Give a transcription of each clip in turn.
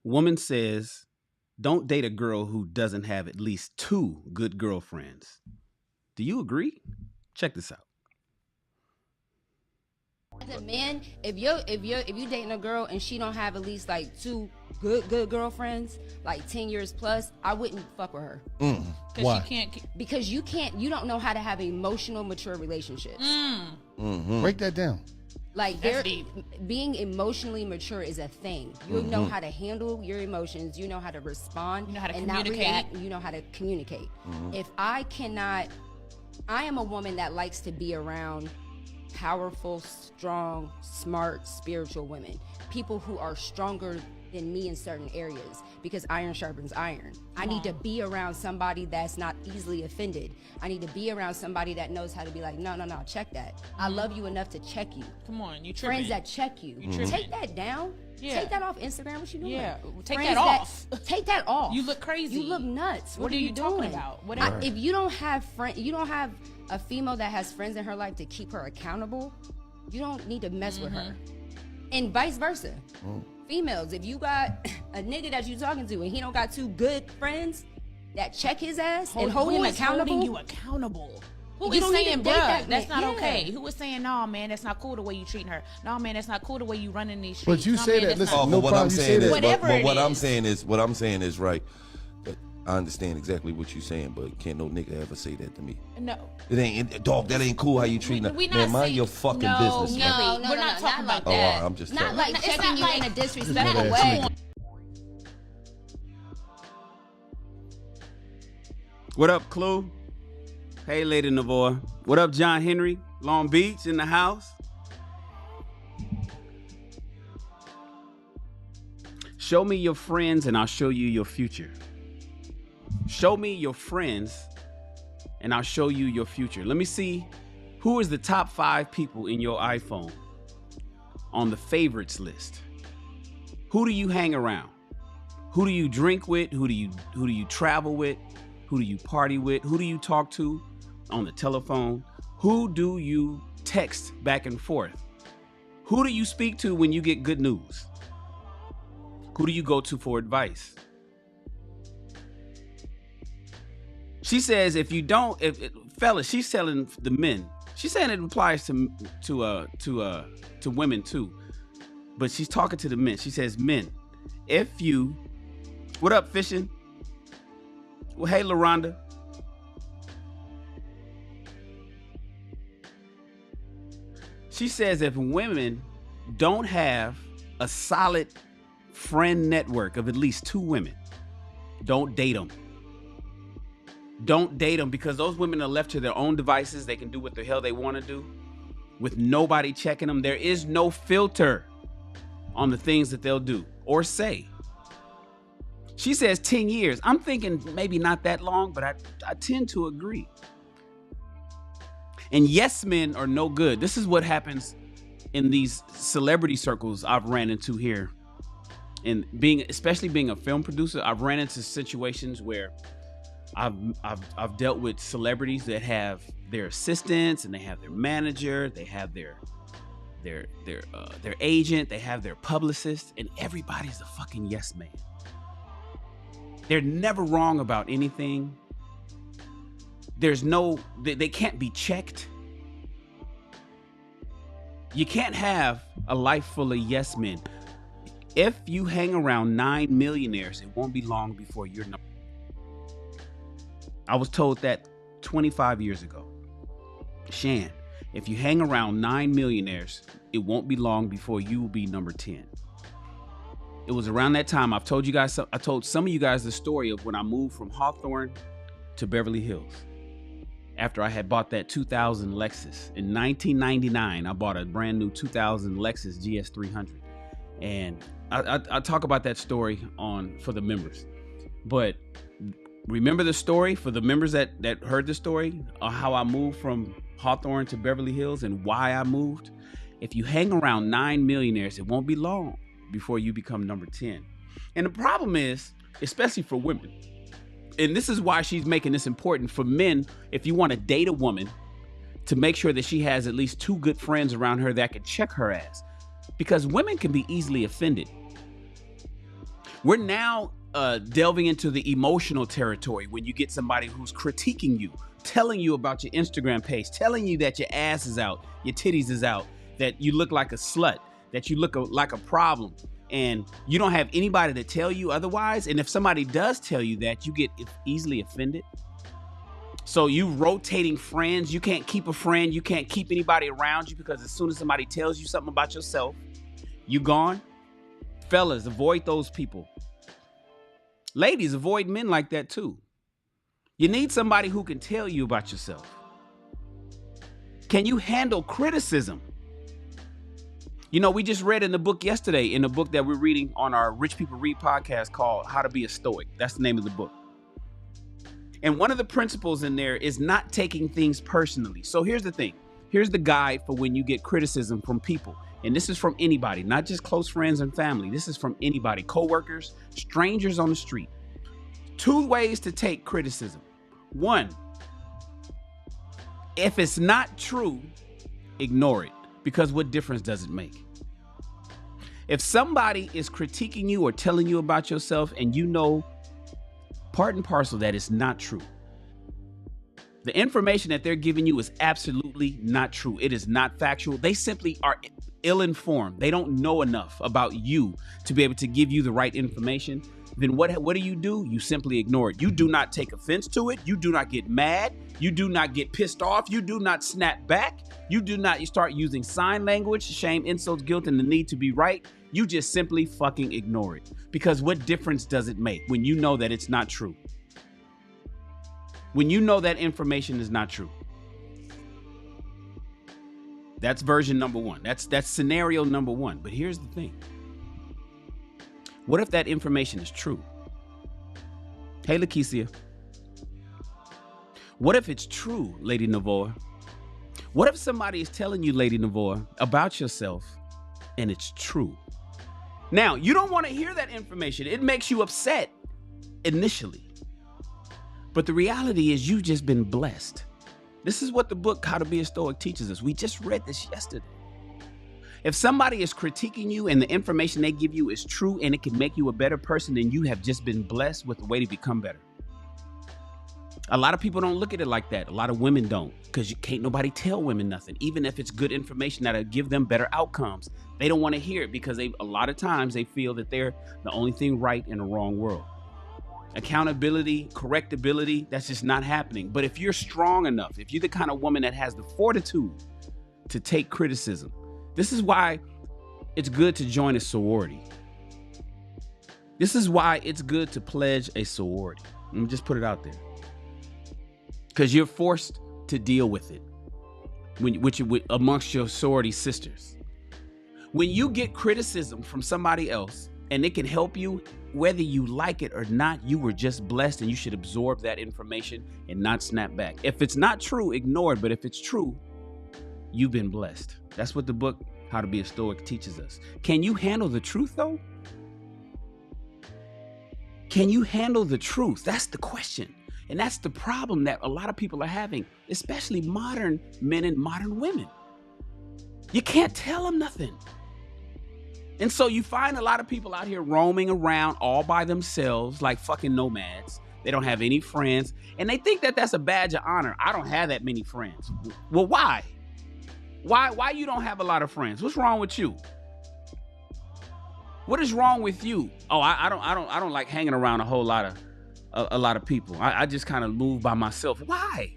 Woman says, don't date a girl who doesn't have at least 2 good girlfriends. Do you agree? Check this out. As a man, if you dating a girl and she don't have at least like 2 good girlfriends, like 10 years plus, I wouldn't fuck with her. Why? Because you don't know how to have emotional, mature relationships. Break that down. Like being emotionally mature is a thing. You know how to handle your emotions. You know how to respond. You know how to and communicate. Not react. You know how to communicate. If I am a woman that likes to be around powerful, strong, smart, spiritual women. People who are stronger than me in certain areas, because iron sharpens iron. I need to be around somebody that's not easily offended. I need to be around somebody that knows how to be like, no, check that. I love you enough to check you. Come on, you tripping. Friends that check you. Take that down. Yeah. Take that off Instagram. What you doing? Yeah, take Friends that off. Take that off. You look crazy. You look nuts. What are you doing? talking about? Whatever. If you don't have you don't have a female that has friends in her life to keep her accountable, you don't need to mess with her. And vice versa. Females, if you got a nigga that you talking to and he don't got 2 good friends that check his ass and hold him accountable. Holding you accountable? Who You is don't need saying, to date bruh, that that's man. not Yeah. okay? Who is saying, no, man, that's not cool the way you treating her? No, man, that's not cool the way you running these streets. But you no, say man, that. that's Listen, not no but what problem. I'm You saying say is, that. Whatever but it what I'm is. saying is right. But I understand exactly what you're saying, but can't no nigga ever say that to me. No. Dog, that ain't cool how you treating her. We not Man, mind saying- your fucking No, business, no, man. we're not talking about Oh, all that. right, I'm just Not telling like It's checking not you like- in a disrespectful Come way. on. What up, Clue? Hey, Lady Navoy. What up, John Henry? Long Beach in the house. Show me your friends and I'll show you your future. Show me your friends and I'll show you your future. Let me see who is the top 5 people in your iPhone on the favorites list. Who do you hang around? Who do you drink with? Who do you travel with? Who do you party with? Who do you talk to on the telephone? Who do you text back and forth? Who do you speak to when you get good news? Who do you go to for advice? She says if you don't, fellas, she's telling the men. She's saying it applies to women too, but she's talking to the men. She says, men, if you, what up, fishing? Well, hey, LaRonda. She says if women don't have a solid friend network of at least 2 women, don't date them. Don't date them, because those women are left to their own devices. They can do what the hell they want to do with nobody checking them. There is no filter on the things that they'll do or say. She says 10 years. I'm thinking maybe not that long, but I tend to agree. And yes, men are no good. This is what happens in these celebrity circles I've ran into here. And especially being a film producer, I've ran into situations where I've dealt with celebrities that have their assistants and they have their manager, they have their agent, they have their publicist, and everybody's a fucking yes man. They're never wrong about anything. They can't be checked. You can't have a life full of yes men. If you hang around 9 millionaires, it won't be long before you're number. I was told that 25 years ago. Shan, if you hang around 9 millionaires, it won't be long before you will be number 10. It was around that time I told some of you guys the story of when I moved from Hawthorne to Beverly Hills. After I had bought that 2000 Lexus. In 1999, I bought a brand new 2000 Lexus GS300. And I talk about that story for the members. But remember the story for the members that heard the story, how I moved from Hawthorne to Beverly Hills and why I moved? If you hang around 9 millionaires, it won't be long before you become number 10. And the problem is, especially for women, and this is why she's making this important for men, if you want to date a woman, to make sure that she has at least 2 good friends around her that can check her ass. Because women can be easily offended. We're now delving into the emotional territory when you get somebody who's critiquing you, telling you about your Instagram page, telling you that your ass is out, your titties is out, that you look like a slut, that you look like a problem, and you don't have anybody to tell you otherwise. And if somebody does tell you that, you get easily offended. So you rotating friends, you can't keep a friend, you can't keep anybody around you because as soon as somebody tells you something about yourself, you gone. Fellas, avoid those people. Ladies, avoid men like that too. You need somebody who can tell you about yourself. Can you handle criticism? You know, we just read in the book yesterday, in the book that we're reading on our Rich People Read podcast called How to Be a Stoic. That's the name of the book. And one of the principles in there is not taking things personally. So here's the thing. Here's the guide for when you get criticism from people. And this is from anybody, not just close friends and family. This is from anybody, coworkers, strangers on the street. 2 ways to take criticism. 1, if it's not true, ignore it, because what difference does it make? If somebody is critiquing you or telling you about yourself and you know part and parcel that it's not true, the information that they're giving you is absolutely not true. It is not factual. They simply are ill-informed. They don't know enough about you to be able to give you the right information. Then what do? You simply ignore it. You do not take offense to it. You do not get mad. You do not get pissed off. You do not snap back. You do not start using sign language, shame, insults, guilt, and the need to be right. You just simply fucking ignore it. Because what difference does it make when you know that it's not true? When you know that information is not true. That's version number 1. That's scenario number 1. But here's the thing. What if that information is true? Hey, Lakeisha. What if it's true, Lady Navoa? What if somebody is telling you, Lady Navoa, about yourself and it's true? Now, you don't want to hear that information. It makes you upset initially. But the reality is you've just been blessed. This is what the book, How to Be a Stoic, teaches us. We just read this yesterday. If somebody is critiquing you and the information they give you is true and it can make you a better person, then you have just been blessed with a way to become better. A lot of people don't look at it like that. A lot of women don't, because you can't nobody tell women nothing. Even if it's good information that'll give them better outcomes, they don't want to hear it because a lot of times they feel that they're the only thing right in the wrong world. Accountability, correctability, that's just not happening. But if you're strong enough, if you're the kind of woman that has the fortitude to take criticism, this is why it's good to join a sorority. This is why it's good to pledge a sorority. Let me just put it out there. Because you're forced to deal with it amongst your sorority sisters. When you get criticism from somebody else and it can help you, whether you like it or not, you were just blessed and you should absorb that information and not snap back. If it's not true, ignore it. But if it's true, you've been blessed. That's what the book, How to Be a Stoic, teaches us. Can you handle the truth, though? Can you handle the truth? That's the question. And that's the problem that a lot of people are having, especially modern men and modern women. You can't tell them nothing. And so you find a lot of people out here roaming around all by themselves like fucking nomads. They don't have any friends. And they think that that's a badge of honor. I don't have that many friends. Well, why? Why you don't have a lot of friends? What's wrong with you? What is wrong with you? Oh, I don't like hanging around a lot of people. I just kind of move by myself. Why?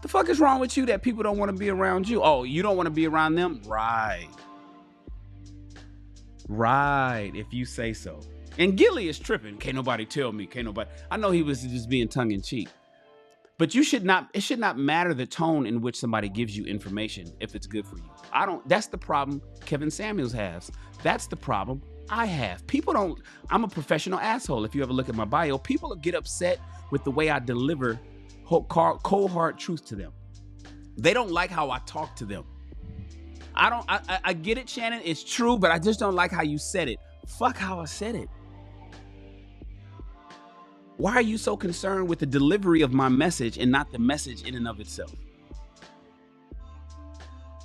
The fuck is wrong with you that people don't want to be around you? Oh, you don't want to be around them? Right, if you say so. And Gilly is tripping. Can't nobody tell me. I know he was just being tongue in cheek. But it should not matter the tone in which somebody gives you information if it's good for you. That's the problem Kevin Samuels has. That's the problem I have. I'm a professional asshole. If you ever look at my bio, people get upset with the way I deliver cold hard truth to them. They don't like how I talk to them. I get it, Shannon. It's true, but I just don't like how you said it. Fuck how I said it. Why are you so concerned with the delivery of my message and not the message in and of itself?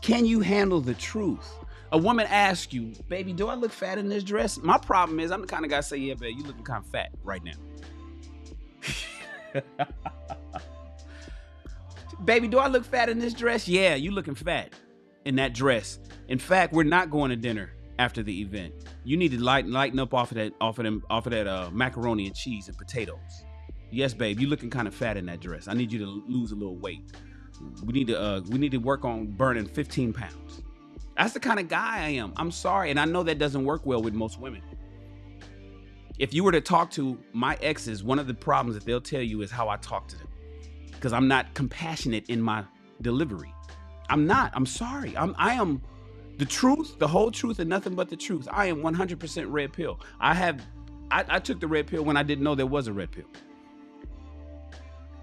Can you handle the truth? A woman asks you, baby, do I look fat in this dress? My problem is I'm the kind of guy say, yeah, babe, you looking kind of fat right now. Baby, do I look fat in this dress? Yeah, you looking fat in that dress. In fact, we're not going to dinner after the event. You need to lighten up off of that macaroni and cheese and potatoes. Yes, babe, you looking kind of fat in that dress. I need you to lose a little weight. We need to work on burning 15 pounds. That's the kind of guy I am. I'm sorry, and I know that doesn't work well with most women. If you were to talk to my exes, one of the problems that they'll tell you is how I talk to them. Because I'm not compassionate in my delivery. I'm not. I'm sorry. I am the truth, the whole truth, and nothing but the truth. I am 100% red pill. I took the red pill when I didn't know there was a red pill.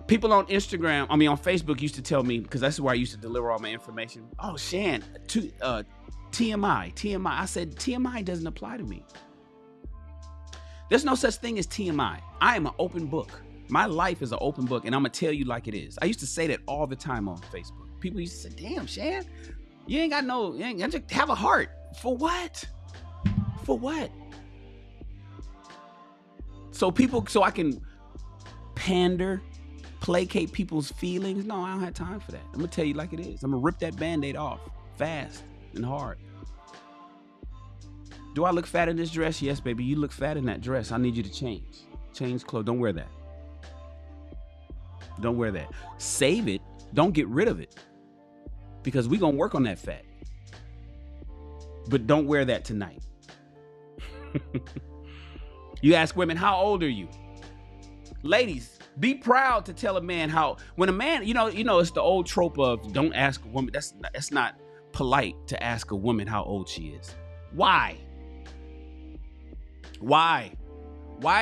People on Facebook used to tell me, because that's where I used to deliver all my information. Oh, Shan, TMI. I said, TMI doesn't apply to me. There's no such thing as TMI. I am an open book. My life is an open book, and I'm going to tell you like it is. I used to say that all the time on Facebook. People used to say, damn, Shan, you ain't just have a heart. For what? For what? So I can pander, placate people's feelings? No, I don't have time for that. I'm going to tell you like it is. I'm going to rip that Band-Aid off fast and hard. Do I look fat in this dress? Yes, baby, you look fat in that dress. I need you to change. Change clothes. Don't wear that. Don't wear that. Save it. Don't get rid of it. Because we're going to work on that fat. But don't wear that tonight. You ask women, how old are you? Ladies, be proud to tell a man when a man, it's the old trope of don't ask a woman. That's not polite to ask a woman how old she is. Why? Why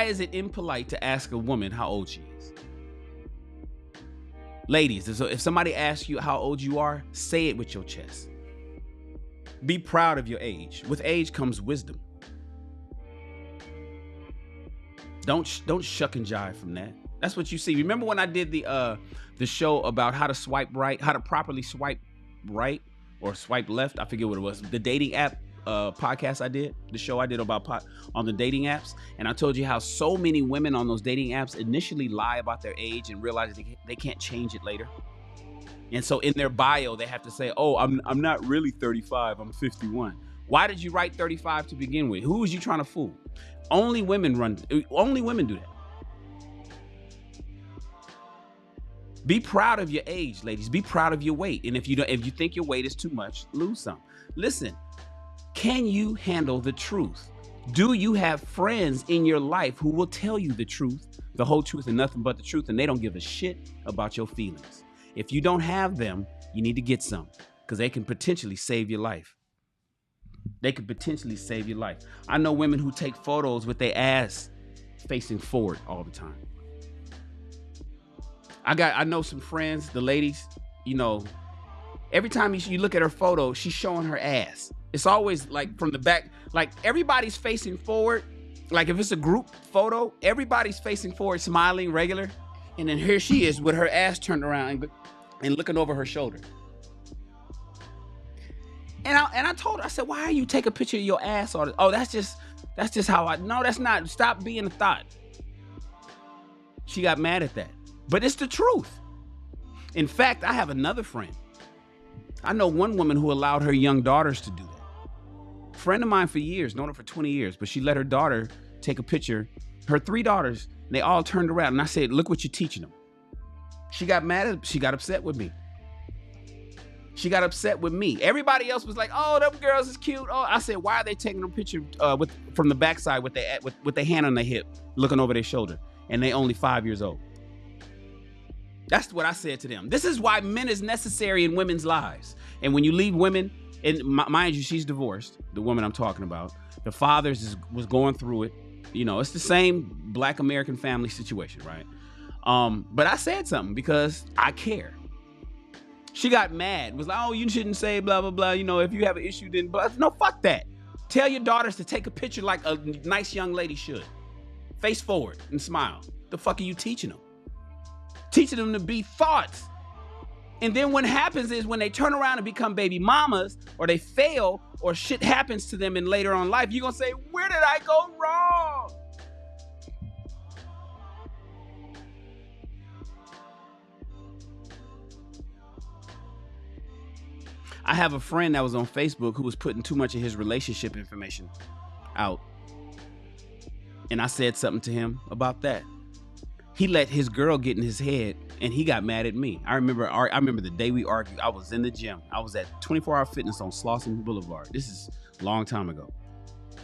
is it impolite to ask a woman how old she is? Ladies, if somebody asks you how old you are, say it with your chest. Be proud of your age. With age comes wisdom. Don't shuck and jive from that. That's what you see. Remember when I did the show about how to swipe right, how to properly swipe right or swipe left? I forget what it was. The dating app podcast I did, the show I did about on the dating apps, and I told you how so many women on those dating apps initially lie about their age and realize they can't change it later. And so in their bio they have to say, "Oh, I'm not really 35, I'm 51." Why did you write 35 to begin with? Who was you trying to fool? Only women do that. Be proud of your age, ladies. Be proud of your weight. And if you think your weight is too much, lose some. Listen. Can you handle the truth? Do you have friends in your life who will tell you the truth, the whole truth and nothing but the truth, and they don't give a shit about your feelings? If you don't have them, you need to get some, because they can potentially save your life. They could potentially save your life. I know women who take photos with their ass facing forward all the time. I know some friends, the ladies, every time you look at her photo, she's showing her ass. It's always like from the back, like everybody's facing forward. Like if it's a group photo, everybody's facing forward, smiling regular. And then here she is with her ass turned around and looking over her shoulder. And I told her, I said, why are you take a picture of your ass? Oh, that's just how no, that's not. Stop being a thought. She got mad at that. But it's the truth. In fact, I have another friend. I know one woman who allowed her young daughters to do that. Friend of mine for years, known her for 20 years, but she let her daughter take a picture. Her 3 daughters, they all turned around and I said, look what you're teaching them. She got upset with me. Everybody else was like, oh, them girls is cute. Oh, I said, why are they taking a picture from the backside with their hand on their hip, looking over their shoulder, and they only 5 years old? That's what I said to them. This is why men is necessary in women's lives. And when you leave women, and mind you, she's divorced, the woman I'm talking about. The father was going through it. It's the same Black American family situation, right? But I said something because I care. She got mad, was like, oh, you shouldn't say blah, blah, blah. If you have an issue, then blah. No, fuck that. Tell your daughters to take a picture like a nice young lady should. Face forward and smile. The fuck are you teaching them? Teaching them to be thoughts. And then what happens is when they turn around and become baby mamas, or they fail, or shit happens to them in later on life, you're going to say, where did I go wrong? I have a friend that was on Facebook who was putting too much of his relationship information out. And I said something to him about that. He let his girl get in his head and he got mad at me. I remember the day we argued. I was in the gym. I was at 24 Hour Fitness on Slauson Boulevard. This is a long time ago.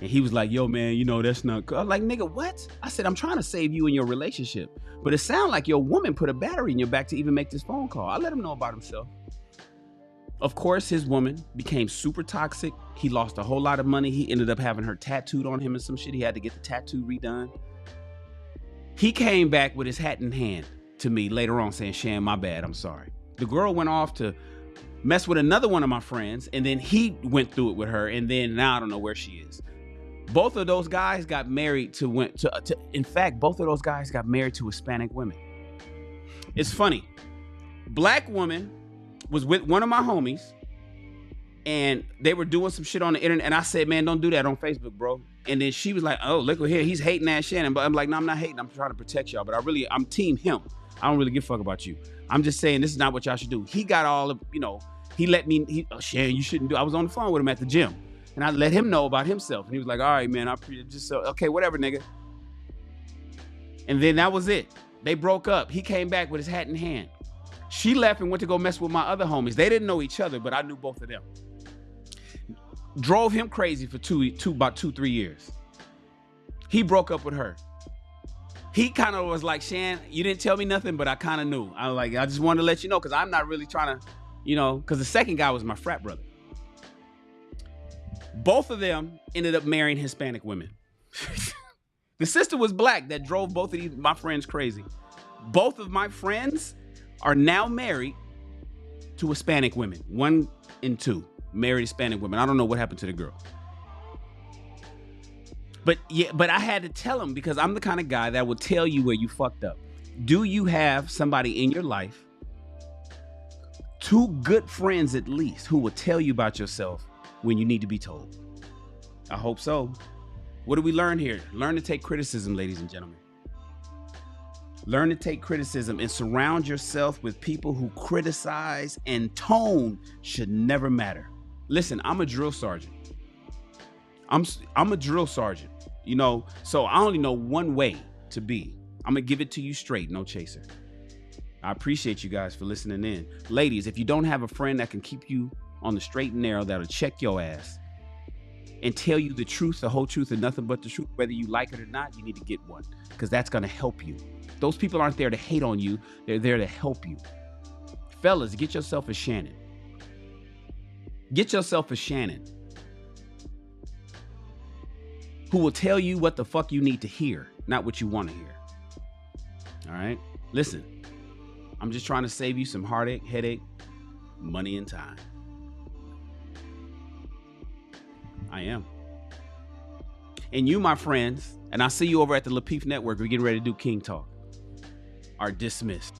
And he was like, yo, man, you know, that's not good. I'm like, nigga, what? I said, I'm trying to save you in your relationship. But it sounded like your woman put a battery in your back to even make this phone call. I let him know about himself. Of course, his woman became super toxic. He lost a whole lot of money. He ended up having her tattooed on him and some shit. He had to get the tattoo redone. He came back with his hat in hand to me later on saying, Shan, my bad, I'm sorry. The girl went off to mess with another one of my friends, and then he went through it with her, and then now I don't know where she is. Both of those guys got married in fact, both of those guys got married to Hispanic women. It's funny. Black woman was with one of my homies, and they were doing some shit on the internet, and I said, man, don't do that on Facebook, bro. And then she was like, oh, look here, he's hating that Shannon. But I'm like, no, I'm not hating. I'm trying to protect y'all. But I'm team him. I don't really give a fuck about you. I'm just saying this is not what y'all should do. He got all of, he let me, Shannon, you shouldn't do. I was on the phone with him at the gym, and I let him know about himself. And he was like, all right, man, okay, whatever, nigga. And then that was it. They broke up. He came back with his hat in hand. She left and went to go mess with my other homies. They didn't know each other, but I knew both of them. Drove him crazy for about 2-3 years. He broke up with her. He kind of was like, Shan, you didn't tell me nothing, but I kind of knew. I was like, I just wanted to let you know, because I'm not really trying to, because the second guy was my frat brother. Both of them ended up marrying Hispanic women. The sister was black that drove both of my friends crazy. Both of my friends are now married to Hispanic women. 1 and 2 married Hispanic women. I don't know what happened to the girl. But I had to tell him, because I'm the kind of guy that will tell you where you fucked up. Do you have somebody in your life, 2 good friends at least, who will tell you about yourself when you need to be told? I hope so. What do we learn here? Learn to take criticism, ladies and gentlemen. Learn to take criticism and surround yourself with people who criticize, and tone should never matter. Listen, I'm a drill sergeant. I'm a drill sergeant, so I only know one way to be. I'm gonna give it to you straight, no chaser. I appreciate you guys for listening in. Ladies, if you don't have a friend that can keep you on the straight and narrow, that'll check your ass and tell you the truth, the whole truth, and nothing but the truth, whether you like it or not, you need to get one, because that's gonna help you. Those people aren't there to hate on you. They're there to help you. Fellas, get yourself a Shannon. Get yourself a Shannon who will tell you what the fuck you need to hear, not what you want to hear. All right? Listen, I'm just trying to save you some heartache, headache, money, and time. I am. And you, my friends, and I see you over at the Lapeef Network, we're getting ready to do King Talk, are dismissed.